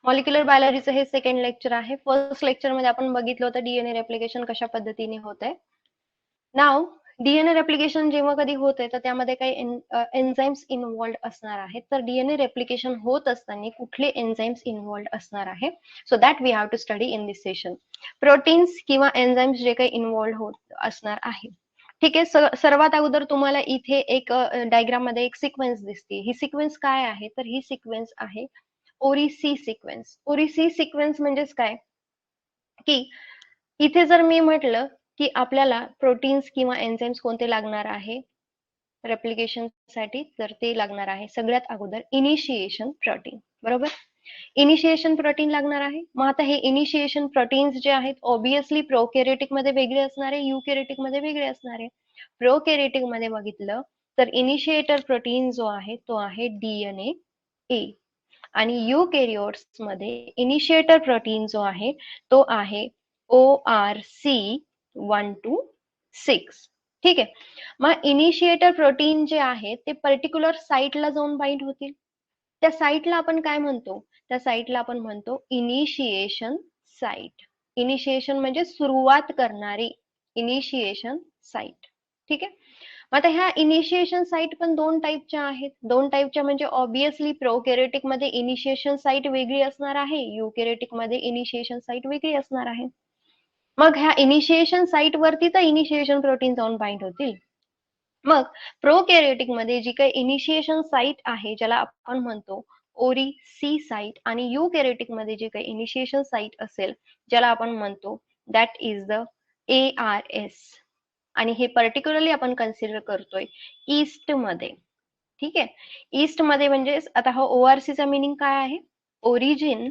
Molecular बायोलॉजीचं हे second lecture आहे. First lecture मध्ये आपण बघितलं होतं डीएनए रेप्लिकेशन कशा पद्धतीने होत आहे. नाव डीएनए रेप्लिकेशन जेव्हा कधी होते तर त्यामध्ये काही एन्झाइम्स इन्व्हॉल्ड असणार आहेत. तर डीएनए रेप्लिकेशन होत असताना कुठले एन्झाइम्स इन्व्हॉल्ड असणार आहे, so that we have to study in this session. Proteins किंवा एन्झाइम्स जे काही इन्व्हॉल्ड होत असणार आहे. ठीक आहे. सर्वात अगोदर तुम्हाला इथे एक डायग्राम मध्ये एक सिक्वेन्स दिसते. ही सिक्वेन्स काय आहे, तर ही सिक्वेन्स आहे ओरिसी सिक्वेन्स. ओरिसी सिक्वेन्स म्हणजेच काय, की इथे जर मी म्हटलं की आपल्याला प्रोटीन्स किंवा एन्झाइम्स कोणते लागणार आहे रेप्लिकेशन साठी, तर ते लागणार आहे सगळ्यात अगोदर इनिशिएशन प्रोटीन. बरोबर, इनिशिएशन प्रोटीन लागणार आहे. मग आता हे इनिशिएशन प्रोटीन्स जे आहेत ऑब्विसली प्रोकॅरियोटिक मध्ये वेगळे असणार आहे, युकॅरियोटिक मध्ये वेगळे असणार आहे. प्रोकॅरियोटिक मध्ये बघितलं तर इनिशिएटर प्रोटीन जो आहे तो आहे डीएनए ए, आणि युकॅरियोट्स मध्ये इनिशिएटर प्रोटीन जो आहे तो आहे ORC126. ठीक आहे. मग इनिशिएटर प्रोटीन जे आहे ते पर्टिक्युलर साइटला जाऊन बाइंड होतील. त्या साइटला आपण काय म्हणतो, त्या साइटला आपण म्हणतो इनिशिएशन साइट. इनिशिएशन म्हणजे सुरुवात करणारी, इनिशिएशन साइट. ठीक आहे. आता ह्या इनिशिएशन साइट पण दोन टाइपच्या आहेत. दोन टाइपच्या म्हणजे ऑब्विसली प्रोकॅरियोटिक मध्ये इनिशिएशन साइट वेगळी असणार आहे, युकॅरियोटिक मध्ये इनिशिएशन साइट वेगळी असणार आहे. मग ह्या इनिशिएशन साइट वरती तर इनिशिएशन प्रोटीन जाऊन बाइंड होतील. मग प्रोकॅरियोटिक मध्ये जी काही इनिशिएशन साइट आहे ज्याला आपण म्हणतो ओरी सी साइट, आणि युकॅरियोटिक मध्ये जे काही इनिशिएशन साइट असेल ज्याला आपण म्हणतो दॅट इज द ARS. आणि हे पर्टिक्युलरली आपण कन्सिडर करतोय ईस्ट मध्ये. ठीक आहे. ईस्ट मध्ये म्हणजे आता हा ORC चा मीनिंग काय आहे, ओरिजिन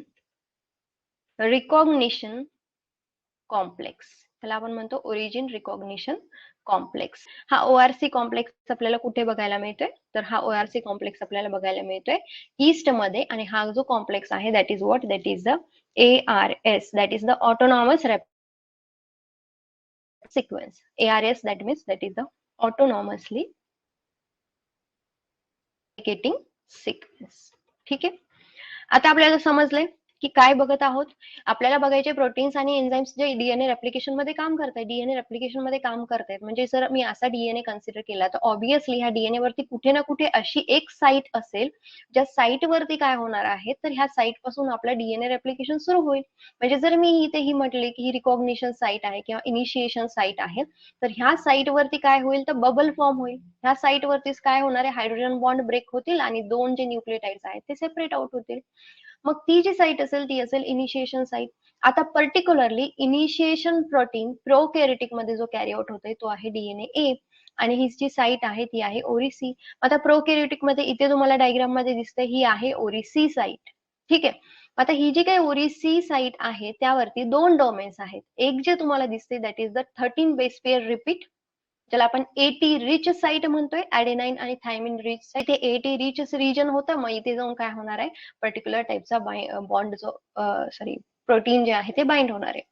रिकॉग्निशन कॉम्प्लेक्स. त्याला आपण म्हणतो ओरिजिन रिकॉग्निशन कॉम्प्लेक्स. हा ORC कॉम्प्लेक्स आपल्याला कुठे बघायला मिळतोय, तर हा ORC कॉम्प्लेक्स आपल्याला बघायला मिळतोय ईस्ट मध्ये. आणि हा जो कॉम्प्लेक्स आहे that is what, that is the ARS, that is the autonomous sequence. ARS that means that is the autonomously replicating sequence. ठीक आहे. आता आपल्याला समजलंय की काय बघत आहोत. आपल्याला बघायचे प्रोटीन्स आणि एन्झाइम्स जे डीएनए रेप्लिकेशन मध्ये काम करतात. डीएनए रेप्लिकेशन मध्ये काम करतात म्हणजे जर मी असा डीएनए कन्सिडर केला तर ऑब्विसली ह्या डीएनए वरती कुठे ना कुठे अशी एक साइट असेल ज्या साइट वरती काय होणार आहे, तर ह्या साइट पासून आपला डीएनए रेप्लिकेशन सुरू होईल. म्हणजे जर मी इथे ही म्हटले की ही रिकॉग्निशन साइट आहे किंवा इनिशिएशन साइट आहे, तर ह्या साइट वरती काय होईल, तर बबल फॉर्म होईल. ह्या साइट वरतीच काय होणार आहे, हायड्रोजन बॉन्ड ब्रेक होतील आणि दोन जे न्यूक्लियोटाइड्स आहेत ते सेपरेट आउट होतील. मग ती जी साइट असेल ती असेल इनिशिएशन साइट. आता पर्टिक्युलरली इनिशिएशन प्रोटीन प्रोकॅरियोटिक मध्ये जो कॅरी आउट होतोय तो आहे डीएनए ए, आणि ही जी साइट आहे ती आहे ओरिसी. आता प्रोकॅरियोटिक मध्ये इथे तुम्हाला डायग्राम मध्ये दिसते ही आहे ओरिसी साइट. ठीक आहे. आता ही जी काही ओरिसी साइट आहे त्यावरती दोन डोमेन्स आहेत. एक जे तुम्हाला दिसते that is the 13 base pair repeat, ज्याला आपण एटी रिच साइट म्हणतोय, ऍडेनाइन आणि थायमिन रिच. इथे एटी रिच रिजन होतं, मग इथे जाऊन काय होणार आहे, पर्टिक्युलर टाइपचा बॉन्ड जो सॉरी प्रोटीन जे आहे ते बाइंड होणार आहे.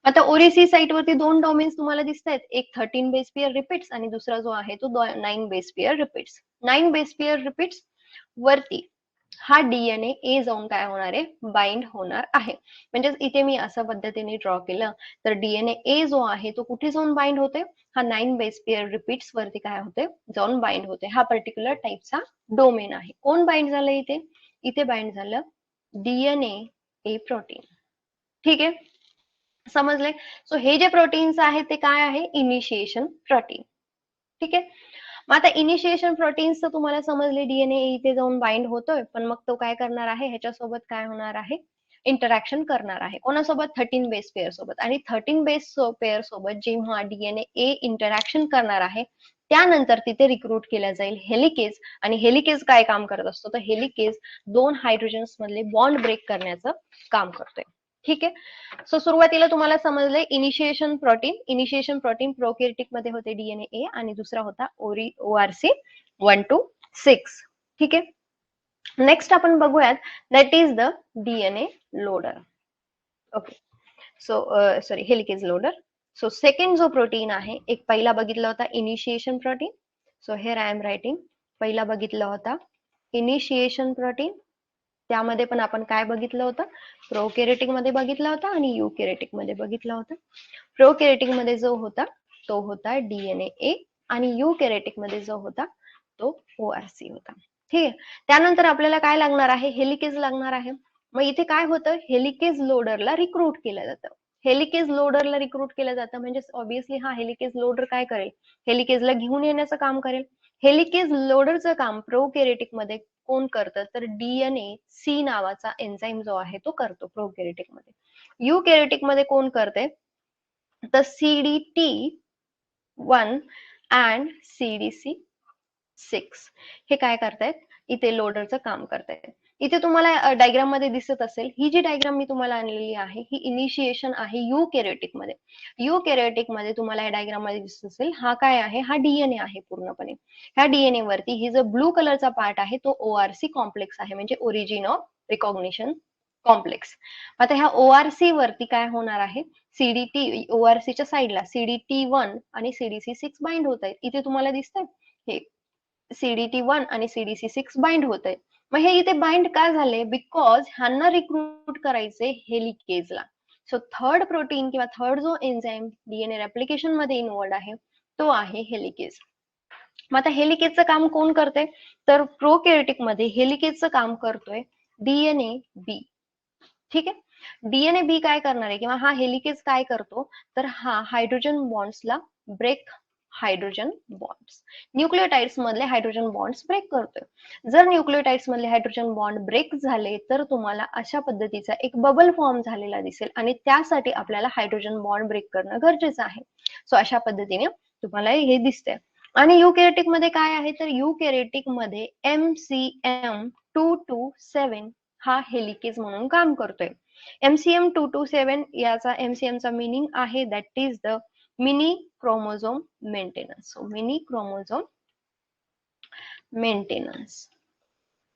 आता ओरिसी साइट वरती दोन डोमेन्स तुम्हाला दिसत आहेत, एक 13 बेस पेअर रिपीट्स आणि दुसरा जो आहे तो 9 base pair repeats. 9 base pair repeats वरती हा डीएनए ए जाऊन काय होणार आहे, बाइंड होणार आहे. म्हणजे इथे मी अशा पद्धतीने ड्रॉ केलं तर डीएनए ए जो आहे तो कुठे जाऊन बाइंड होते, हा 9 बेस पेअर रिपीट्स वरती काय होते, जाऊन बाइंड होते. हा पर्टिक्युलर टाइपचा डोमेन आहे. कोण बाइंड झालं इथे, इथे बाइंड झालं डीएनए ए प्रोटीन. ठीक आहे, समजले. सो हे जे प्रोटीन्स आहेत ते काय आहे, इनिशिएशन प्रोटीन. ठीक आहे. मग आता इनिशिएशन प्रोटीन्स तर तुम्हाला समजले, डीएनए इथे जाऊन बाइंड होतोय, पण मग तो काय करणार आहे, ह्याच्यासोबत काय होणार आहे, इंटरॅक्शन करणार आहे. कोणासोबत, 13 बेस पेअर सोबत. आणि 13 बेस पेअर सोबत जेव्हा डीएनए ए इंटरॅक्शन करणार आहे त्यानंतर तिथे रिक्रूट केला जाईल हेलिकेज. आणि हेलिकेज काय काम करत असतो, तर हेलिकेज दोन हायड्रोजन्स मधले बॉन्ड ब्रेक करण्याचं काम करतोय. ठीक आहे. सो सुरुवातीला तुम्हाला समजलंय इनिशिएशन प्रोटीन प्रोकॅरियोटिक मध्ये होते डीएनए ए आणि दुसरा होता ORC126. ठीक आहे. नेक्स्ट आपण बघूयात that is the DNA loader. Okay. So sorry, helicase loader. So second जो प्रोटीन आहे, एक पहिला बघितला होता initiation protein. So hair I am writing, पहिला बघितला होता इनिशिएशन प्रोटीन त्यामध्ये पण आपण काय बघितलं होतं, प्रोकॅरियोटिक मध्ये बघितलं होतं आणि युकॅरियोटिक मध्ये बघितलं होतं. प्रोकॅरियोटिक मध्ये जो होता तो होता डीएनए ए आणि युकॅरियोटिक मध्ये जो होता तो ओआरसी होता. ठीक आहे. त्यानंतर आपल्याला काय लागणार आहे, हेलिकेज लागणार आहे. मग इथे काय होतं, हेलिकेज लोडरला रिक्रूट केलं जातं. हेलिकेज लोडरला रिक्रूट केलं जातं म्हणजे ऑब्विसली हा हेलिकेज लोडर काय करेल, हेलिकेजला घेऊन येण्याचं काम करेल. हेलिकेज लोडरचं काम प्रोकॅरियोटिक मध्ये कोण करतं, तर डीएनए सी नावाचा एन्झाईम जो आहे तो करतो प्रोकॅरियोटिक मध्ये. युकॅरियोटिक मध्ये कोण करते, तर CDT1 अँड CDC6 हे काय करतायत, इथे लोडरचं काम करतायत. इथे तुम्हाला डायग्राम मध्ये दिसत असेल, ही जी डायग्राम मी तुम्हाला आणलेली आहे ही इनिशिएशन आहे युकॅरियोटिक मध्ये. युकॅरियोटिक मध्ये तुम्हाला या डायग्राम मध्ये दिसत असेल, हा काय आहे, हा डीएनए आहे पूर्णपणे. ह्या डीएनए वरती ही जो ब्लू कलरचा पार्ट आहे तो ओआरसी कॉम्प्लेक्स आहे, म्हणजे ओरिजिन ऑफ रिकॉग्निशन कॉम्प्लेक्स. आता ह्या ओआरसी वरती काय होणार आहे, सीडीटी ओआरसीच्या साईडला CDT1 आणि CDC6 बाइंड होत आहेत. इथे तुम्हाला दिसतंय हे CDT1 आणि CDC6 बाइंड होत आहे. मग हे इथे बाइंड का झाले, बिकॉज ह्यांना रिक्रूट करायचे हेलिकेजला. सो थर्ड प्रोटीन किंवा थर्ड जो एन्झाईम डीएनए रेप्लिकेशन मध्ये इन्व्हॉल्ड आहे तो आहे हेलिकेज. मग आता हेलिकेजचं काम कोण करते, तर प्रोकॅरियोटिक मध्ये हेलिकेजचं काम करतोय डीएनए बी. ठीक आहे. डीएनए बी काय करणार आहे किंवा हा हेलिकेज काय करतो, तर हा हायड्रोजन बॉन्ड्सला ब्रेक, हायड्रोजन बॉन्ड्स न्यूक्लियोटाइड्स मधले हायड्रोजन बॉन्ड्स ब्रेक करतोय. जर न्यूक्लियोटाइड्स मधले हायड्रोजन बॉन्ड ब्रेक झाले तर तुम्हाला अशा पद्धतीचा एक बबल फॉर्म झालेला दिसेल आणि त्यासाठी आपल्याला हायड्रोजन बॉन्ड ब्रेक करणं गरजेचं आहे. सो अशा पद्धतीने तुम्हाला हे दिसतंय. आणि युकॅरियोटिक मध्ये काय आहे, तर युकॅरियोटिक मध्ये MCM227 हा हेलिकेज म्हणून काम करतोय. MCM227 याचा MCM चा मीनिंग आहे that is the mini chromosome maintenance. So mini chromosome maintenance.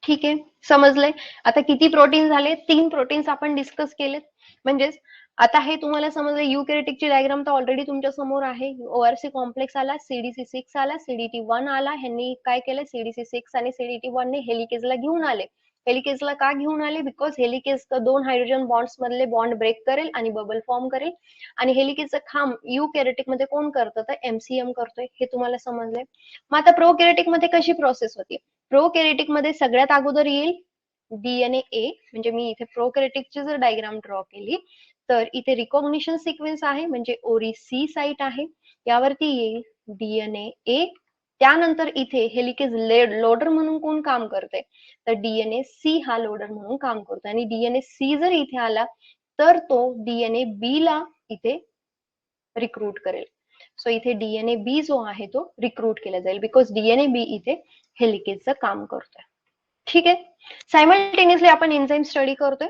ठीक आहे, समजलंय. आता किती प्रोटीन झाले, 3 प्रोटीन्स आपण डिस्कस केलेत. म्हणजेच आता हे तुम्हाला समजलं, युकॅरियोटिकची डायग्राम तर ऑलरेडी तुमच्या समोर आहे. ओआरसी कॉम्प्लेक्स आला, CDC6 आला, CDT1 आला. ह्यांनी काय केलं, CDC6 आणि CDT1 ने हेलिकेजला घेऊन आले. हेलिकेजला का घेऊन आले, बिकॉज हेलिकेज 2 हायड्रोजन बॉन्ड्स मधले बॉन्ड ब्रेक करेल आणि बबल फॉर्म करेल. आणि हेलिकेजचं काम युकॅरियोटिक मध्ये कोण करतं, तर MCM करतोय. हे तुम्हाला समजलंय. मग आता प्रोकॅरियोटिक मध्ये कशी प्रोसेस होती, प्रोकॅरियोटिक मध्ये सगळ्यात अगोदर येईल डीएनए ए. म्हणजे मी इथे प्रोकॅरियोटिकची जर डायग्राम ड्रॉ केली तर इथे रिकॉग्निशन सिक्वेन्स आहे, म्हणजे ओरी सी साइट आहे, यावरती येईल डीएनए ए. त्यानंतर इथे हेलिकेज लोडर म्हणून कोण काम करते, तर डीएनए सी हा लोडर म्हणून काम करतो. आणि डीएनए सी जर इथे आला तर तो डीएनए बी ला इथे रिक्रूट करेल. सो इथे डीएनए बी जो आहे तो रिक्रूट केला जाईल, बिकॉज डीएनए बी इथे हेलिकेजचं काम करतोय. ठीक आहे. सायमल्टेनियसली आपण एन्झाईम स्टडी करतोय.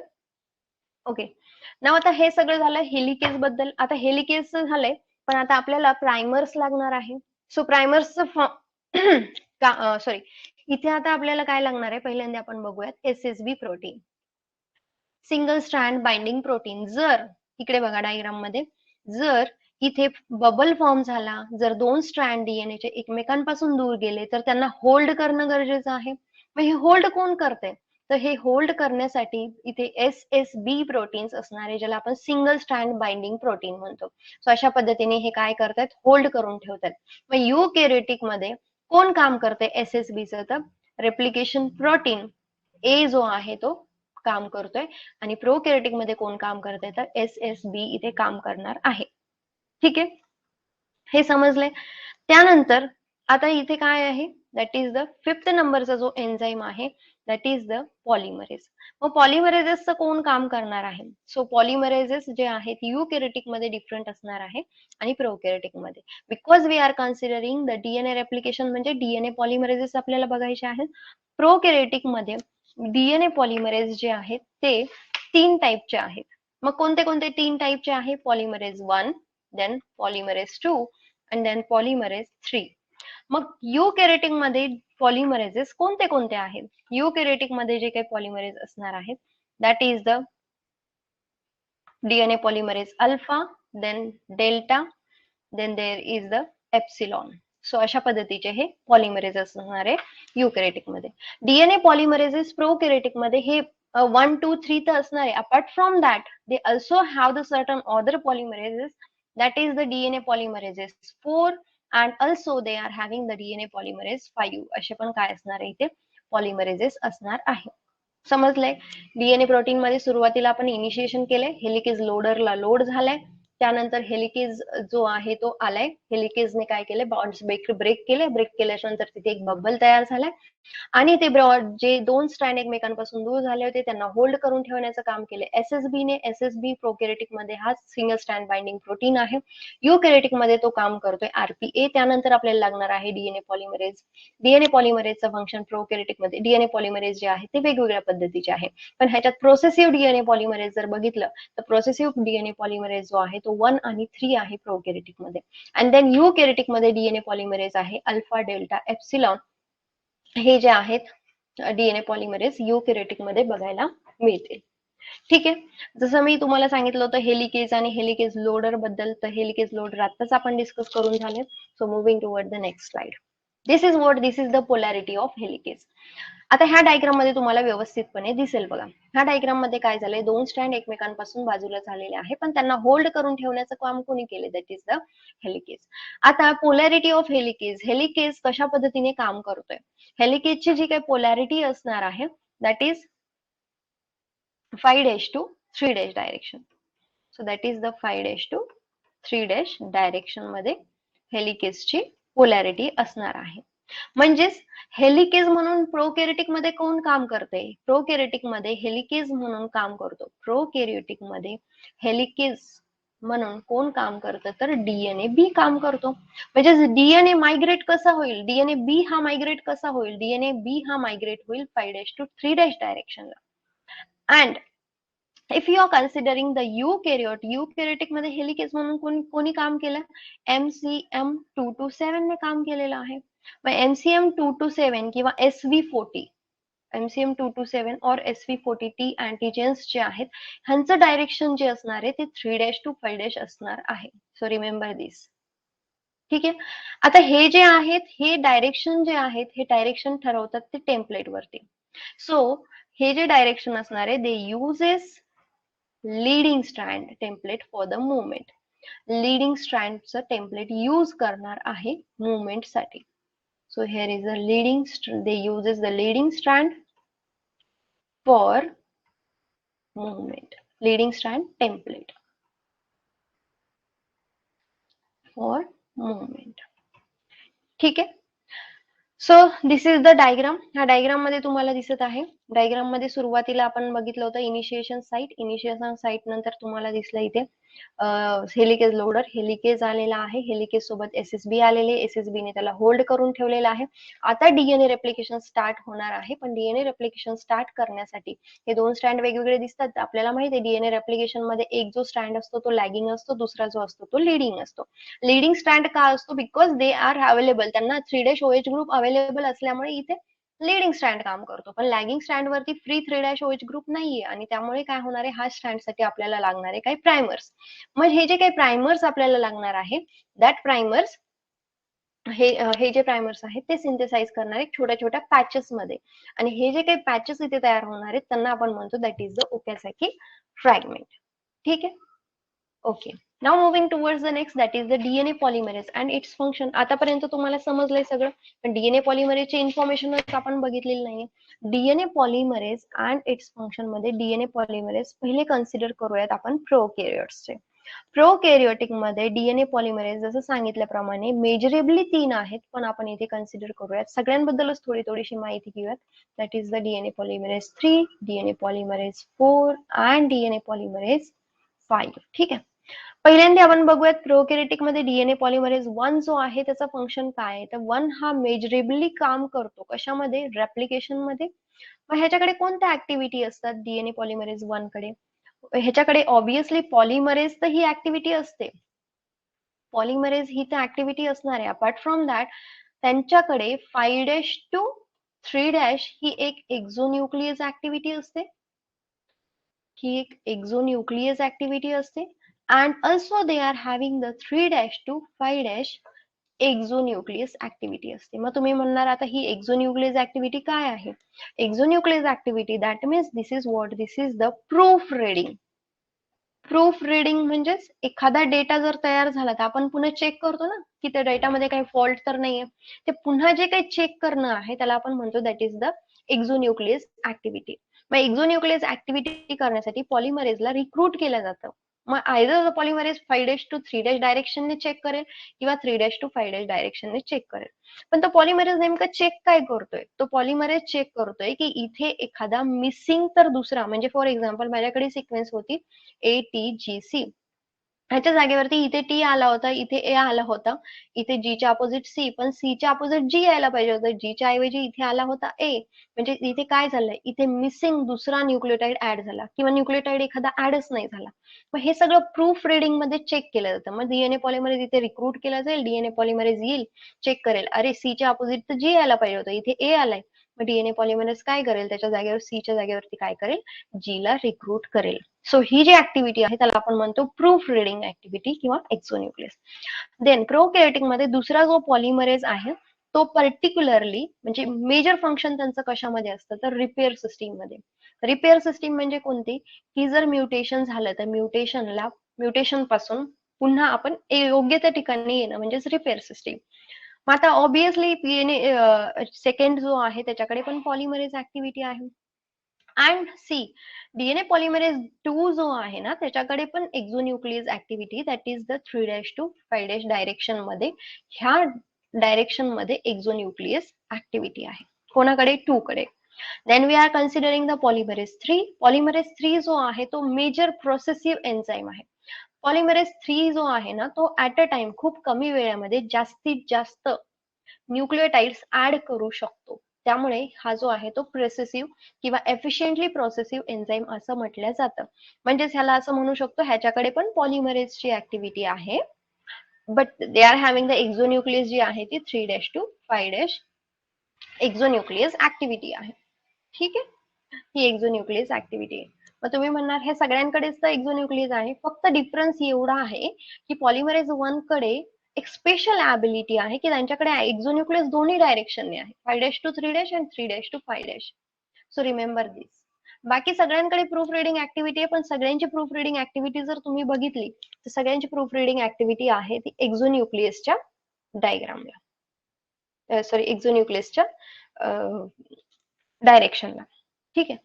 ओके. नाव आता हे सगळं झालं हेलिकेज बद्दल. आता हेलिकेज झालंय, पण आता आपल्याला प्रायमर्स लागणार आहे. सो प्रायमर्सचं सॉरी, इथे आता आपल्याला काय लागणार आहे, पहिल्यांदा आपण बघूयात SSB protein, single strand binding protein. जर इकडे बघा डायग्राम मध्ये, जर इथे बबल फॉर्म झाला, जर 2 स्ट्रँड डीएनएचे एकमेकांपासून दूर गेले तर त्यांना होल्ड करणं गरजेचं आहे. मग हे होल्ड कोण करते, तर हे होल्ड करण्यासाठी इथे SSB प्रोटीन्स असणारे, ज्याला आपण सिंगल स्ट्रँड बाइंडिंग प्रोटीन म्हणतो. सो अशा पद्धतीने हे काय करतात, होल्ड करून ठेवतात. मग युकॅरियोटिक मध्ये कोण काम करते SSBचं, तर रेप्लिकेशन प्रोटीन ए जो आहे तो काम करतोय. आणि प्रोकॅरियोटिक मध्ये कोण काम करतंय, तर SSB इथे काम करणार आहे. ठीक आहे, हे समजलंय. त्यानंतर आता इथे काय आहे, दॅट इज द 5th नंबरचा जो एन्झाईम आहे दॅट इज द पॉलिमरेज. मग पॉलिमरेजेसचं कोण काम करणार आहे, सो पॉलिमरेजेस जे आहेत युकॅरियोटिक मध्ये डिफरंट असणार आहे आणि प्रोकॅरियोटिक मध्ये, because we are considering the DNA replication, म्हणजे डीएनए पॉलिमरेजेस आपल्याला बघायचे आहेत. प्रोकॅरियोटिक मध्ये डीएनए पॉलिमरेज जे आहेत ते 3 टाईपचे आहेत. मग कोणते कोणते 3 टाईपचे आहे, पॉलिमरेज 1, देन पॉलिमरेज 2 आणि देन पॉलिमरेज 3. मग युकॅरियोटिक मध्ये पॉलिमरेजेस कोणते कोणते आहेत, युकॅरियोटिक मध्ये जे काही पॉलिमरेज असणार आहेत that is the DNA polymerase alpha, then delta, then there is the epsilon. So अशा पद्धतीचे हे पॉलिमरेज असणार आहे युकॅरियोटिक मध्ये. डीएनए पॉलिमरेजेस प्रोकॅरियोटिक मध्ये हे 1 2 3 तर असणार आहे. Apart from that they also have the certain other polymerases, that is the DNA polymerases 4 and also they are having the DNA polymerase 5. असे पण काय असणार आहे इथे पॉलिमरेजेस असणार आहे. समजलंय? डीएनए प्रोटीन मध्ये सुरुवातीला आपण इनिशिएशन केलंय, हेलिकेज लोडरला लोड झालाय, त्यानंतर हेलिकेज जो आहे तो आलाय, हेलिकेजने काय केलंय बॉन्ड्स ब्रेक केले, ब्रेक केल्याच्या नंतर तिथे एक बबल तयार झालाय आणि ते जे दोन स्ट्रँड एकमेकांपासून दूर झाले होते त्यांना होल्ड करून ठेवण्याचं काम केले एसएसबी ने. एसएसबी प्रोकॅरियोटिक मध्ये हा सिंगल स्ट्रँड बाइंडिंग प्रोटीन आहे. युकॅरियोटिक मध्ये तो काम करतोय आरपीए. त्यानंतर आपल्याला लागणार आहे डीएनए पॉलिमरेज. डीएनए पॉलिमरेजचं फंक्शन प्रोकॅरियोटिक मध्ये डीएनए पॉलिमरेज जे आहे ते वेगवेगळ्या पद्धतीचे आहे, पण ह्याच्यात प्रोसेसिव्ह डीएनए पॉलिमरेज जर बघितलं तर प्रोसेसिव्ह डीएनए पॉलिमरेज जो आहे तो 1 आणि 3 आहे प्रोकॅरियोटिक मध्ये. अँड देन युकॅरियोटिक मध्ये डीएनए पॉलिमरेज आहे अल्फा डेल्टा एप्सिलॉन. हे जे आहेत डीएनए पॉलिमरेज युकॅरियोटिक मध्ये बघायला मिळतील. ठीक आहे. जसं मी तुम्हाला सांगितलं होतं हेलिकेज आणि हेलिकेज लोडर बद्दल, तर हेलिकेज लोडर आताच आपण डिस्कस करून झाले. So moving toward the next slide. This is the polarity of helicase. आता ह्या डायग्राम मध्ये तुम्हाला व्यवस्थितपणे दिसेल बघा. ह्या डायग्राम मध्ये काय झालंय, दोन स्टँड एकमेकांपासून बाजूला झालेले आहे, पण त्यांना होल्ड करून ठेवण्याचं काम कोणी केले, दॅट इज द हेलिकेज. आता पोलॅरिटी ऑफ हेलिकेज, हेलिकेज कशा पद्धतीने काम करतोय. हेलिकेजची जी काही पोलॅरिटी असणार आहे that is 5' to 3' direction. So that is the 5' to 3' direction मध्ये हेलिकेजची पोलॅरिटी असणार आहे. म्हणजेच हेलिकेज म्हणून प्रोकॅरियोटिक मध्ये कोण काम करते, प्रोकॅरियोटिक मध्ये हेलिकेज म्हणून काम करतो. प्रोकॅरियोटिक मध्ये हेलिकेज म्हणून कोण काम करतं, तर डीएनए बी काम करतो. म्हणजे डीएनए मायग्रेट कसा होईल, डीएनए बी हा मायग्रेट कसा होईल, डीएनए बी हा मायग्रेट होईल 5' to 3' डायरेक्शनला. And if you are considering the eukaryotic मध्ये हेलिकेज म्हणून कोणी काम केलं, MCM227 ने काम केलेलं आहे. मग MCM227 किंवा SV40, MCM227 और SV40T अँटीजेन्स जे आहेत ह्यांचं डायरेक्शन जे असणार आहे ते 3' to 5' असणार आहे. सो रिमेंबर दिस. ठीक आहे. आता हे जे आहेत हे डायरेक्शन जे आहेत हे डायरेक्शन ठरवतात ते टेम्पलेट वरती. सो हे जे डायरेक्शन असणार आहे they uses leading strand template for the movement. Leading स्ट्रँडचं टेम्पलेट यूज करणार आहे मुवमेंट साठी. So here is a leading, they uses the leading strand for movement. Leading strand template for movement. ठीक आहे. So this is the diagram. ह्या diagram मध्ये तुम्हाला दिसत आहे, डायग्राम मध्ये सुरुवातीला आपण बघितलं होतं इनिशिएशन साइट. इनिशिएशन साइट नंतर तुम्हाला दिसलं इथे हेलिकेज लोडर, हेलिकेज आलेला आहे, हेलिकेज सोबत एसएसबी आलेले, एसएसबी ने त्याला होल्ड करून ठेवलेला आहे. आता डीएनए रेप्लिकेशन स्टार्ट होणार आहे, पण डीएनए रेप्लिकेशन स्टार्ट करण्यासाठी हे दोन स्ट्रँड वेगवेगळे दिसतात. आपल्याला माहिती आहे डीएनए रेप्लिकेशन मध्ये एक जो स्ट्रँड असतो तो लॅगिंग असतो, दुसरा जो असतो तो लीडिंग असतो. लीडिंग स्ट्रँड का असतो, बिकॉज दे आर अवेलेबल, त्यांना 3' OH ग्रुप अवेलेबल असल्यामुळे इथे लीडिंग स्ट्रँड काम करतो. पण लॅगिंग स्ट्रँड वरती फ्री 3' OH ग्रुप नाहीये आणि त्यामुळे काय होणार आहे, हा स्ट्रँड साठी आपल्याला लागणार आहे काही प्रायमर्स. मग हे जे काही प्रायमर्स आपल्याला लागणार आहे दॅट प्रायमर्स हे जे प्रायमर्स आहेत ते सिंथेसाइज करणार आहेत छोट्या छोट्या पॅचेस मध्ये, आणि हे जे काही पॅचेस इथे तयार होणार आहेत त्यांना आपण म्हणतो दॅट इज द ओकाझाकी फ्रॅगमेंट. ठीक आहे. Okay. Now moving towards the next, that is the DNA polymerase and its function. आतापर्यंत तुम्हाला समजलंय सगळं, पण डीएनए पॉलिमरेजची इन्फॉर्मेशन आपण बघितलेली नाहीये. DNA polymerase and its function मध्ये डीएनए पॉलिमरेज पहिले कन्सिडर करूयात आपण प्रोकॅरियोट्सचे. प्रोकॅरियोटिक मध्ये डीएनए पॉलिमरेज जसं सांगितल्याप्रमाणे मेजरेबली 3 आहेत, पण आपण इथे कन्सिडर करूयात सगळ्यांबद्दलच थोडीशी माहिती घेऊयात. That is the DNA polymerase 3, DNA polymerase 4 and DNA polymerase 5. ठीक आहे. पहिल्यांदा आपण बघूयात प्रोकॅरियोटिक मध्ये डीएनए पॉलिमरेज 1 जो आहे त्याचा फंक्शन काय आहे, तर 1 हा मेजरेबली काम करतो कशामध्ये, रेप्लिकेशन मध्ये. मग ह्याच्याकडे कोणत्या ऍक्टिव्हिटी असतात डीएनए पॉलिमरेज 1 कडे, ह्याच्याकडे ऑब्विसली पॉलिमरेज तर ही ऍक्टिव्हिटी असते, पॉलिमरेज ही तर ऍक्टिव्हिटी असणार आहे. अपार्ट फ्रॉम दॅट त्यांच्याकडे 5' to 3' ही एक एक्झोन्यूक्लियस ऍक्टिव्हिटी असते, ही एक एक्झोन्यूक्लियस ऍक्टिव्हिटी असते. And also they are having the 3' to 5' exonuclease activity असते. मग तुम्ही म्हणणार आता ही एक्झोन्यूक्लियस ऍक्टिव्हिटी काय आहे? Exonuclease activity that means this is what, this is the proofreading. Proofreading म्हणजेच एखादा डेटा जर तयार झाला तर आपण पुन्हा चेक करतो ना की त्या डेटामध्ये काही फॉल्ट तर नाहीये. ते पुन्हा जे काही चेक करणं आहे त्याला आपण म्हणतो that is the exonuclease activity. मग एक्झोन्यूक्लियस ऍक्टिव्हिटी करण्यासाठी पॉलिमरेजला रिक्रूट केलं जातं. मग आयदर पॉलिमरेज 5' to 3' डायरेक्शनने चेक करेल किंवा 3' to 5' डायरेक्शनने चेक करेल. पण तो पॉलिमरेज नेमका चेक काय करतोय? तो पॉलिमरेज चेक करतोय की इथे एखादा मिसिंग तर दुसरा, म्हणजे फॉर एक्झाम्पल माझ्याकडे सिक्वेन्स होती ATGC, ह्याच्या जागेवरती इथे टी आला होता, इथे ए आला होता, इथे जी च्या अपोजिट सी, पण सी च्या अपोजिट जी यायला पाहिजे होतं, जी च्या ऐवजी इथे आला होता ए. म्हणजे इथे काय झालंय, इथे मिसिंग दुसरा न्यूक्लियोटाइड ऍड झाला किंवा न्यूक्लियोटाइड एखादा ऍडच नाही झाला. मग हे सगळं प्रूफ रीडिंग मध्ये चेक केलं जातं. मग डीएनए पॉलिमरेज इथे रिक्रूट केला जाईल, डीएनए पॉलिमरेज येईल, चेक करेल, अरे सी च्या अपोजिट तर जी यायला पाहिजे होतं, इथे ए आलाय. मग डीएनए पॉलिमरेज काय करेल, त्याच्या जागेवर सी च्या जागेवरती काय करेल, जी ला रिक्रूट करेल. सो ही जी ऍक्टिव्हिटी आहे त्याला आपण म्हणतो प्रूफ रीडिंग ऍक्टिव्हिटी किंवा एक्झोन्यूक्लियस. देन प्रोकॅरियोटिक मध्ये दुसरा जो पॉलिमरेज आहे तो पर्टिक्युलरली म्हणजे मेजर फंक्शन त्यांचं कशामध्ये असतं तर रिपेअर सिस्टीम मध्ये. रिपेअर सिस्टीम म्हणजे कोणती, की जर म्युटेशन झालं तर म्युटेशन पासून पुन्हा आपण योग्य त्या ठिकाणी येणं म्हणजेच रिपेअर सिस्टीम. मग आता ऑब्विसली सेकंड जो आहे त्याच्याकडे पण पॉलिमरेज ऍक्टिव्हिटी आहे. अँड सी डीएनए पॉलिमरेज 2 जो आहे ना त्याच्याकडे पण exonuclease activity that is the 3' to 5' direction मध्ये, ह्या डायरेक्शन मध्ये एक्झोन्यूक्लियस ऍक्टिव्हिटी आहे. कोणाकडे, 2 कडे. Then we are considering the polymerase 3. Polymerase 3 जो आहे तो मेजर प्रोसेसिव्ह एन्झाईम आहे. पॉलिमरेज 3 जो आहे ना तो ऍट अ टाइम खूप कमी वेळेमध्ये जास्तीत जास्त न्यूक्लियोटाइड्स ऍड करू शकतो. त्यामुळे हा जो आहे तो प्रोसेसिव्ह किंवा एफिशियंटली प्रोसेसिव्ह एन्झाईम असं म्हटलं जातं. म्हणजेच ह्याला असं म्हणू शकतो ह्याच्याकडे पण पॉलिमरेजची ऍक्टिव्हिटी आहे, but they are having the exonuclease जी आहे ती 3' to 5' एक्झोन्यूक्लियस ऍक्टिव्हिटी आहे. ठीक आहे, ही एक्झोन्यूक्लियस ऍक्टिव्हिटी आहे. मग तुम्ही म्हणणार हे सगळ्यांकडेच तर एक्झोन्यूक्लियस आहे, फक्त डिफरन्स एवढा आहे की पॉलिमरेज 1 कडे एक स्पेशल ॲबिलिटी आहे की त्यांच्याकडे एक्झोन्यूक्लियस दोन्ही डायरेक्शनने आहे, 5' to 3' and 3' to 5'. So remember दिस. बाकी सगळ्यांकडे प्रूफ रिडिंग ऍक्टिव्हिटी आहे, पण सगळ्यांची प्रूफ रिडिंग ऍक्टिव्हिटी जर तुम्ही बघितली तर सगळ्यांची प्रूफ रिडिंग ऍक्टिव्हिटी आहे ती एक्झोन्यूक्लियसच्या डायग्रामला, सॉरी एक्झोन्यूक्लियसच्या डायरेक्शनला. ठीक आहे.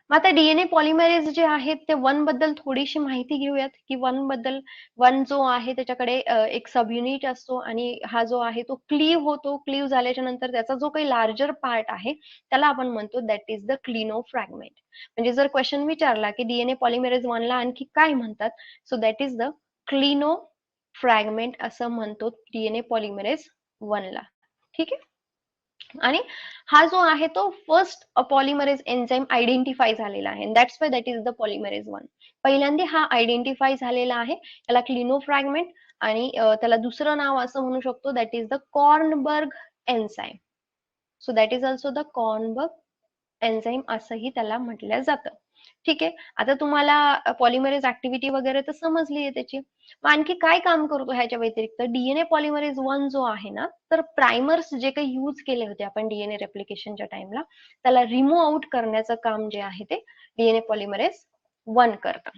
मग आता डीएनए पॉलिमरेज जे आहेत ते 1 बद्दल थोडीशी माहिती घेऊयात की 1 जो आहे त्याच्याकडे एक सब युनिट असतो आणि हा जो आहे तो क्लीव्ह होतो. क्लीव्ह झाल्याच्या नंतर त्याचा जो काही लार्जर पार्ट आहे त्याला आपण म्हणतो that is the Klenow fragment. म्हणजे जर क्वेश्चन विचारला की डीएनए पॉलिमरेज 1 ला आणखी काय म्हणतात, so that is the Klenow fragment असं म्हणतो डीएनए पॉलिमरेज 1 ला. ठीक आहे. आणि हा जो आहे तो फर्स्ट पॉलिमरेज एन्झाईम आयडेंटिफाय झालेला आहे, that's why that is the polymerase 1. पहिल्यांदा हा आयडेंटिफाय झालेला आहे, त्याला क्लिनो फ्रॅगमेंट आणि त्याला दुसरं नाव असं म्हणू शकतो that is the Kornberg enzyme. So that is also the Kornberg enzyme असंही त्याला म्हटलं जातं. ठीक आहे. आता तुम्हाला पॉलिमरेज ऍक्टिव्हिटी वगैरे तर समजली आहे त्याची. मग आणखी काय काम करतो ह्याच्या व्यतिरिक्त डीएनए पॉलिमरेज 1 जो आहे ना तर प्रायमर्स जे काही यूज केले होते आपण डीएनए रेप्लिकेशनच्या टाइमला त्याला रिमूव्ह आउट करण्याचं काम जे आहे ते डीएनए पॉलिमरेज 1 करतं.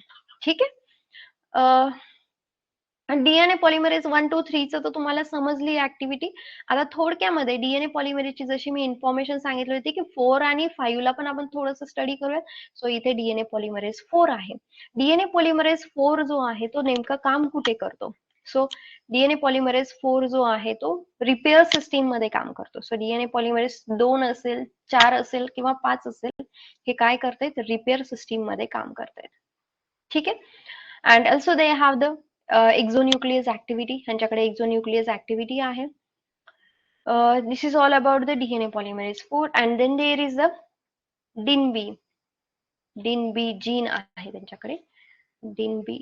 ठीक आहे. डीएनए पॉलिमरेज 1, 2, 3 चं तर तुम्हाला समजली ऍक्टिव्हिटी. आता थोडक्यामध्ये डीएनए पॉलिमरेजची जशी मी इन्फॉर्मेशन सांगितली होती की 4 आणि 5 ला पण आपण थोडंसं स्टडी करूया. सो इथे डीएनए पॉलिमरेज 4 आहे. डीएनए पॉलिमरेज 4 जो आहे तो नेमकं काम कुठे करतो, सो डीएनए पॉलिमरेज 4 जो आहे तो रिपेअर सिस्टीम मध्ये काम करतो. सो डीएनए पॉलिमरेज 2 असेल, 4 असेल किंवा 5 असेल, हे काय करतायत, रिपेअर सिस्टीम मध्ये काम करतायत. ठीक आहे. And also they have the exonuclease activity, ह्यांच्याकडे एक्झोन्यूक्लियस ऍक्टिव्हिटी आहे. This is all about the DNA polymerase 4 and then there is the DINB gene आहे त्यांच्याकडे, DINB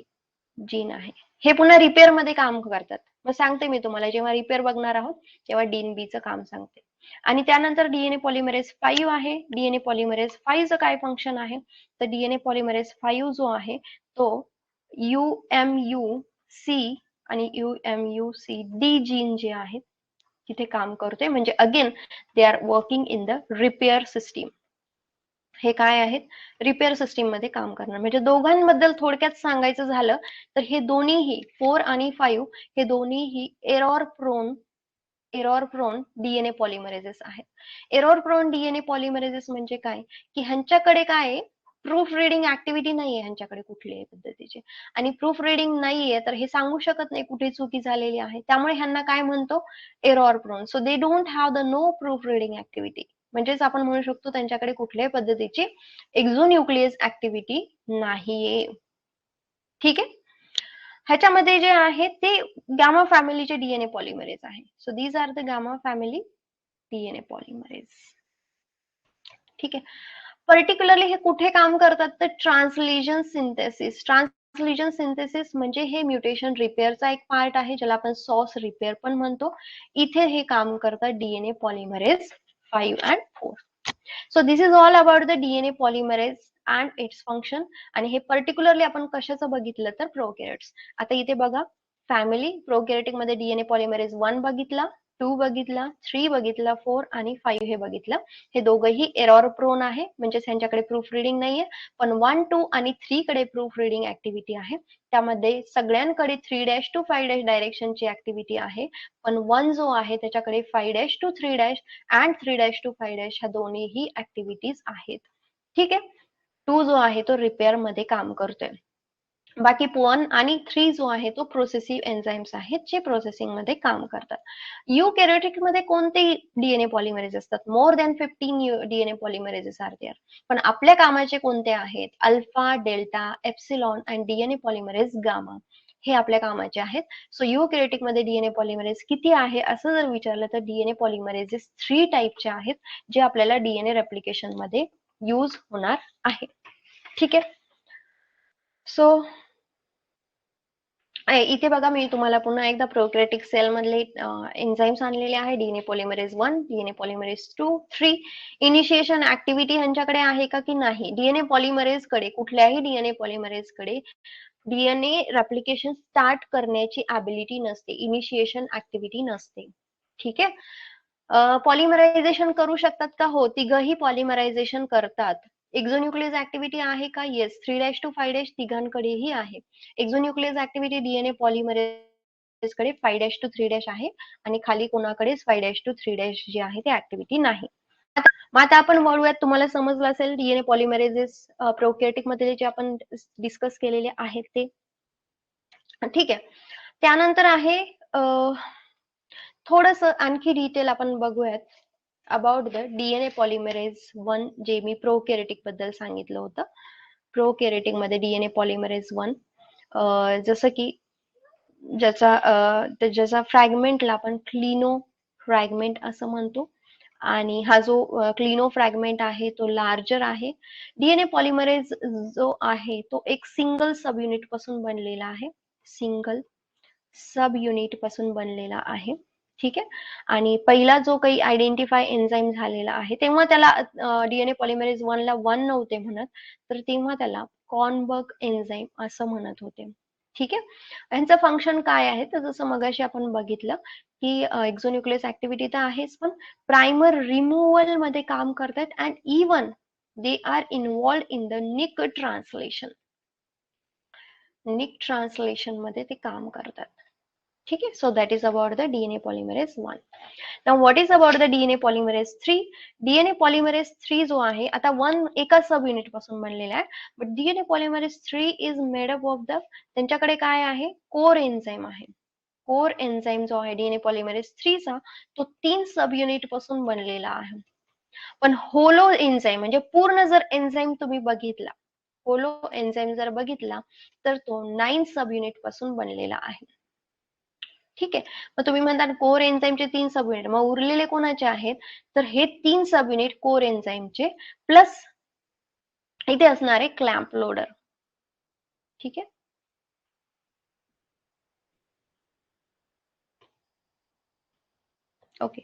जीन आहे. हे पुन्हा रिपेअर मध्ये काम करतात. मग सांगते मी तुम्हाला जेव्हा रिपेअर बघणार आहोत तेव्हा DINB चं काम सांगते. आणि त्यानंतर डीएनए पॉलिमरेज 5 आहे. डीएनए पॉलिमरेज 5 चं काय फंक्शन आहे, तर डीएनए पॉलिमरेज 5 जो आहे तो UMUC आणि UMUCD जीन जे आहेत तिथे काम करतोय. म्हणजे again they are working in the repair system. हे काय आहेत, रिपेअर सिस्टीम मध्ये काम करणार. म्हणजे दोघांबद्दल थोडक्यात सांगायचं झालं तर हे दोन्हीही 4 आणि 5 हे दोन्हीही एरर प्रोन डीएनए पॉलिमरेजेस आहेत. एरर प्रोन डीएनए पॉलिमरेजेस म्हणजे काय, की ह्यांच्याकडे काय प्रूफ रिडिंग ऍक्टिव्हिटी नाहीये ह्यांच्याकडे कुठल्याही पद्धतीची, आणि प्रूफ रिडिंग नाहीये तर हे सांगू शकत नाही कुठे चुकी झालेली आहे. त्यामुळे ह्यांना काय म्हणतो, error prone. So they don't have the no proof reading activity. म्हणजेच आपण म्हणू शकतो त्यांच्याकडे कुठल्याही पद्धतीची एक्झोन्यूक्लियस ऍक्टिव्हिटी नाहीये. ठीक आहे. ह्याच्यामध्ये जे आहे ते गामा फॅमिलीचे डीएनए पॉलिमरेज आहे. So these are the gamma family DNA polymerase. ठीक आहे. पर्टिक्युलरली हे कुठे काम करतात तर ट्रान्सलिशन सिंथेसिस. ट्रान्सलिशन सिंथेसिस म्हणजे हे म्युटेशन रिपेअरचा एक पार्ट आहे, ज्याला आपण सॉस रिपेअर पण म्हणतो. इथे हे काम करतात DNA polymerase 5 and 4. So this is all about the DNA polymerase and its function. आणि हे पर्टिक्युलरली आपण कशाचं बघितलं तर प्रोकॅरियोट्स. आता इथे बघा, फॅमिली प्रोकॅरियोटिक मध्ये डीएनए पॉलिमरेज 1 बघितला, 2 बघितला, 3 बघितला, 4 आणि 5 हे बघितलं. हे दोघंही एरर प्रोन आहे, म्हणजे त्यांच्याकडे प्रूफ रिडिंग नाहीये. पण 1, 2 आणि 3 कडे प्रूफ रिडिंग ऍक्टिव्हिटी आहे. त्यामध्ये सगळ्यांकडे 3' to 5' डायरेक्शनची ऍक्टिव्हिटी आहे. पण 1 जो आहे त्याच्याकडे 5' to 3' and 3' to 5' ह्या दोन्हीही ऍक्टिव्हिटीज आहेत. ठीक आहे. 2 जो आहे तो रिपेअर मध्ये काम करतोय. बाकी 1 आणि 3 जो आहे तो प्रोसेसिव्ह एन्झाइम्स आहेत जे प्रोसेसिंग मध्ये काम करतात. युकॅरियोटिक मध्ये कोणते डीएनए पॉलिमरेज असतात, more than 15 DNA polymerases are there. पण आपल्या कामाचे कोणते आहेत, अल्फा, डेल्टा, एप्सिलॉन आणि डीएनए पॉलिमरेज गामा, हे आपल्या कामाचे आहेत. सो युकॅरियोटिक मध्ये डीएनए पॉलिमरेज किती आहे असं जर विचारलं तर डीएनए पॉलिमरेजेस 3 टाईपचे आहेत, जे आपल्याला डीएनए रेप्लिकेशन मध्ये यूज होणार आहे. ठीक आहे. सो इथे बघा, मी तुम्हाला पुन्हा एकदा प्रोकॅरियोटिक सेल मधले एन्झाइम्स आणलेले आहे. DNA polymerase 1, DNA polymerase 2, 3. Initiation activity ह्यांच्याकडे आहे का की नाही. डीएनए पॉलिमरेज कडे, कुठल्याही डीएनए पॉलिमरेज कडे डीएनए रेप्लिकेशन स्टार्ट करण्याची ॲबिलिटी नसते, इनिशिएशन ऍक्टिव्हिटी नसते. ठीक आहे. पॉलिमरायझेशन करू शकतात का, हो, तिघही पॉलिमरायझेशन करतात. एक्झोन्यूक्लियस ऍक्टिव्हिटी आहे का, येस, 3' to 5' तिघांकडेही आहे. एक्झोन्यूक्लियस ऍक्टिव्हिटी डीएनए पॉलिमरेज कडे 5' to 3' आहे, आणि खाली कोणाकडेच 5' to 3' जी आहे ती ऍक्टिव्हिटी नाही. मग आता आपण वळूयात, तुम्हाला समजलं असेल डीएनए पॉलिमरेजेस प्रोकॅरियोटिक मध्ये जे आपण डिस्कस केलेले आहेत ते. ठीक आहे. त्यानंतर आहे थोडस आणखी डिटेल आपण बघूयात अबाउट द डीएनए पॉलिमरेज 1, जे मी प्रोकॅरियोटिक बद्दल सांगितलं होतं. प्रोकॅरियोटिक मध्ये डीएनए पॉलिमरेज 1 जसं की ज्याचा फ्रॅगमेंटला आपण क्लिनो फ्रॅगमेंट असं म्हणतो, आणि हा जो क्लिनो फ्रॅगमेंट आहे तो लार्जर आहे. डीएनए पॉलिमरेज जो आहे तो एक सिंगल सब युनिट पासून बनलेला आहे, सिंगल सब युनिट पासून बनलेला आहे. ठीक आहे. आणि पहिला जो काही आयडेंटिफाय एन्झाइम झालेला आहे तेव्हा त्याला डीएनए पॉलिमरेज 1 ला 1 नव्हते म्हणत, तर तेव्हा त्याला कॉर्नबर्ग एन्झाइम असं म्हणत होते. ठीक आहे. यांचं फंक्शन काय आहे तर जसं मगाशी आपण बघितलं की एक्झोन्यूक्लियस ऍक्टिव्हिटी तर आहेच, पण प्रायमर रिमूव्हल मध्ये काम करतात, and even they are involved in the nick translation. Nick translation मध्ये ते काम करतात. ठीक आहे. So that is about the DNA polymerase 1. Now what is about the DNA polymerase 3. DNA polymerase 3 जो आहे, आता 1 एका सब युनिट पासून बनलेला आहे, but DNA polymerase 3 is made up of the, त्यांच्याकडे काय आहे, कोर एन्झाइम आहे. कोर एन्झाइम जो आहे डीएनए पॉलिमरेज 3 चा, तो 3 सब युनिट पासून बनलेला आहे. पण होलो एन्झाइम म्हणजे पूर्ण जर एन्झाइम तुम्ही बघितला, होलो एन्झाइम जर बघितला तर तो 9 सब युनिट पासून बनलेला आहे. ठीक आहे. मग तुम्ही म्हणता कोर एन्झाइमचे 3 सब युनिट, मग उरलेले कोणाचे आहेत तर हे 3 सब युनिट कोर एन्झाइमचे, प्लस इथे असणारे क्लॅम्प लोडर. ठीक आहे. ओके.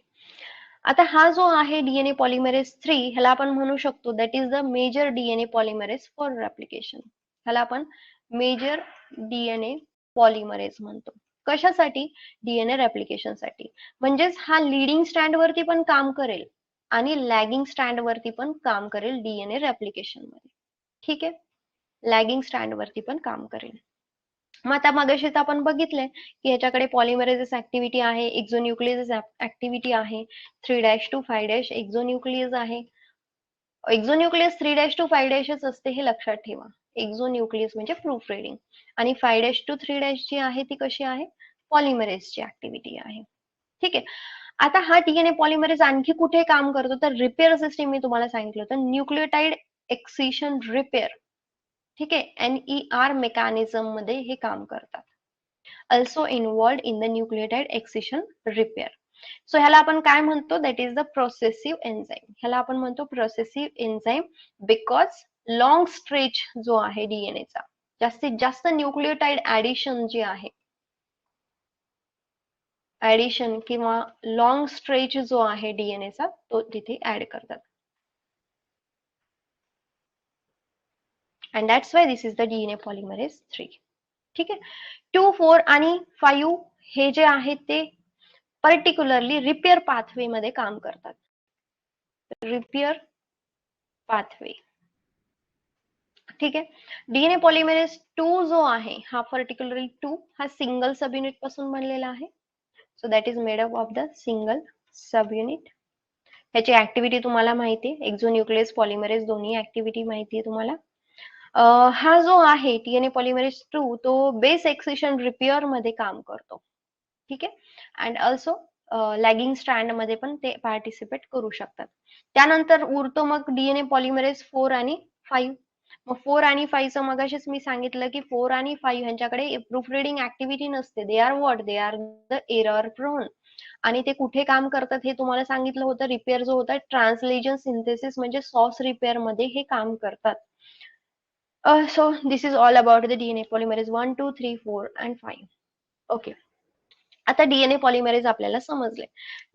आता हा जो आहे डीएनए पॉलिमरेज 3, ह्याला आपण म्हणू शकतो that is the major DNA polymerase for replication. ह्याला आपण मेजर डीएनए पॉलिमरेज म्हणतो. कशासाठी? डीएनए रेप्लिकेशन साठी. म्हणजेच हा लीडिंग स्ट्रँड वरती पण काम करेल आणि लॅगिंग स्ट्रँड वरती पण काम करेल डीएनए रेप्लिकेशन मध्ये. ठीक आहे, लॅगिंग स्ट्रँड वरती पण काम करेल. मग आता मगाशीच आपण बघितलंय की ह्याच्याकडे पॉलिमरेजेस ऍक्टिव्हिटी आहे, एक्झोन्यूक्लियस ऍक्टिव्हिटी आहे, 3' to 5' एक्झोन्यूक्लियस आहे. एक्झोन्यूक्लियस 3' to 5' असते हे लक्षात ठेवा. एक्झोन्यूक्लियस म्हणजे प्रूफ रीडिंग आणि 5' to 3' जी आहे ती कशी आहे? पॉलिमरेजची ऍक्टिव्हिटी आहे. ठीक आहे. आता हा डीएनए पॉलिमरेज आणखी कुठे काम करतो? तर रिपेअर सिस्टीम मी तुम्हाला सांगितलं होतं, न्यूक्लियोटाइड एक्सिशन रिपेअर. ठीक आहे, NER मेकॅनिझम मध्ये हे काम करतात. also involved in the nucleotide excision repair. So ह्याला आपण काय म्हणतो? That is the processive enzyme. ह्याला आपण म्हणतो processive enzyme because long stretch जो आहे डीएनएचा, जास्तीत जास्त न्यूक्लियोटाइड ऍडिशन जे आहे, ऍडिशन किंवा लॉंग स्ट्रेच जो आहे डीएनएचा तो तिथे ऍड करतात. And that's why this is the DNA polymerase 3. ठीक आहे. 2, 4 आणि 5 हे जे आहेत ते पर्टिक्युलरली रिपेअर पाथवे मध्ये काम करतात. Repair pathway. ठीक आहे. डीएनए पॉलिमरेज 2 जो आहे हा पर्टिक्युलरली 2 हा सिंगल सब युनिट पासून बनलेला आहे. So that is made up of the single sub unit. ह्याची ऍक्टिव्हिटी तुम्हाला माहिती आहे, एक्झोन्यूक्लियस पॉलिमरेज दोन्ही ऍक्टिव्हिटी माहिती आहे तुम्हाला. हा जो आहे डीएनए पॉलिमरेज 2 तो बेस एक्सिशन रिपेअर मध्ये काम करतो. ठीक आहे. अँड ऑल्सो लॅगिंग स्ट्रँड मध्ये पण ते पार्टिसिपेट करू शकतात. त्यानंतर उरतो मग डीएनए पॉलिमरेज 4 आणि 5. मग 4 आणि 5 चं मगाशीच मी सांगितलं की 4 आणि 5 ह्यांच्याकडे प्रूफ रीडिंग ऍक्टिव्हिटी नसते. They are what? They are the error prone. आणि ते कुठे काम करतात हे तुम्हाला सांगितलं होतं. रिपेअर जो होता ट्रान्सलेशन सिंथेसिस म्हणजे सॉस रिपेअर मध्ये हे काम करतात. So this is all about the DNA polymerase 1, 2, 3, 4 and 5. Okay. आता डीएनए पॉलिमरेज आपल्याला समजले.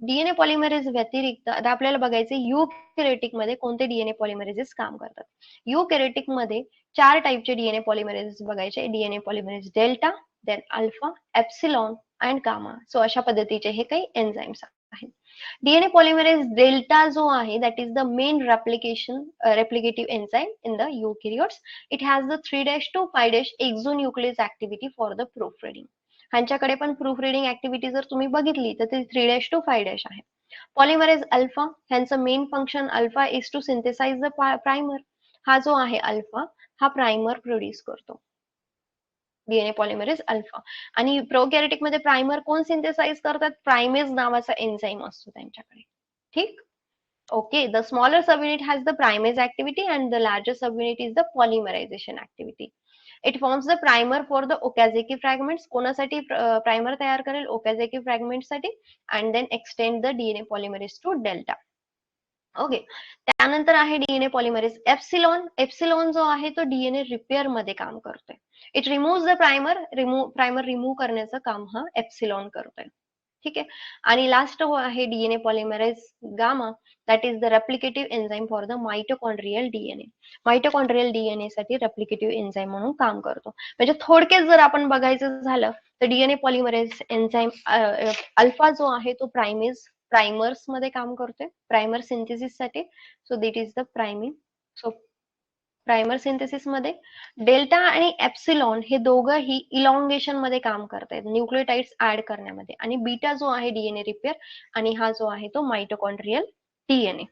डीएनए पॉलिमरेज व्यतिरिक्त आता आपल्याला बघायचे युकॅरियोटिक मध्ये कोणते डीएनए पॉलिमरेजेस काम करतात. युकॅरियोटिक मध्ये 4 टाईपचे डीएनए पॉलिमरेजेस बघायचे. DNA polymerase delta, then alpha, epsilon and gamma. So अशा पद्धतीचे हे काही एन्झाइम्स आहेत. डीएनए पॉलिमरेज डेल्टा जो आहे that is the main replicative enzyme in the eukaryotes. It has the 3' to 5' exonuclease activity for the proofreading. ह्यांच्याकडे पण proof reading activity जर तुम्ही बघितली तर ती 3' to 5' आहे. पॉलिमरेज अल्फा ह्यांचं main function alpha is to synthesise the primer. हा जो आहे अल्फा हा प्रायमर प्रोड्यूस करतो. DNA polymerase alpha. आणि प्रोकॅरियोटिक मध्ये प्रायमर कोण सिंथेसाइज करतात? प्रायमेज नावाचा एन्झाईम असतो त्यांच्याकडे. ठीक. Okay, the smaller subunit has the primase activity and the larger subunit is the polymerization activity. It forms the primer for the Okazaki fragments. कोणासाठी primer तयार करेल? Okazaki fragments साठी. And then extend the DNA polymerase to delta. Okay. त्यानंतर आहे DNA polymerase epsilon. Epsilon जो आहे तो DNA repair मध्ये काम करतोय. It remove the primer. Primer remove करण्याचं काम हा एप्सिलॉन करतोय. ठीक आहे. आणि लास्ट आहे DNA polymerase gamma. That is the replicative enzyme for the mitochondrial DNA. Mitochondrial DNA साठी रेप्लिकेटिव्ह एन्झाईम म्हणून काम करतो. म्हणजे थोडक्यात जर आपण बघायचं झालं तर डीएनए पॉलिमरेज एन्झाईम अल्फा जो आहे तो प्रायमर्स मध्ये काम करतोय, प्रायमर सिंथेसिस साठी. So that is the priming. So primer synthesis मध्ये डेल्टा आणि एप्सिलॉन हे दोघंही इलॉंगेशन मध्ये काम करतायत, न्यूक्लियोटाइड्स ऍड करण्यामध्ये. आणि बीटा जो आहे डीएनए रिपेअर आणि हा जो आहे तो माइटोकॉन्ड्रियल डीएनए.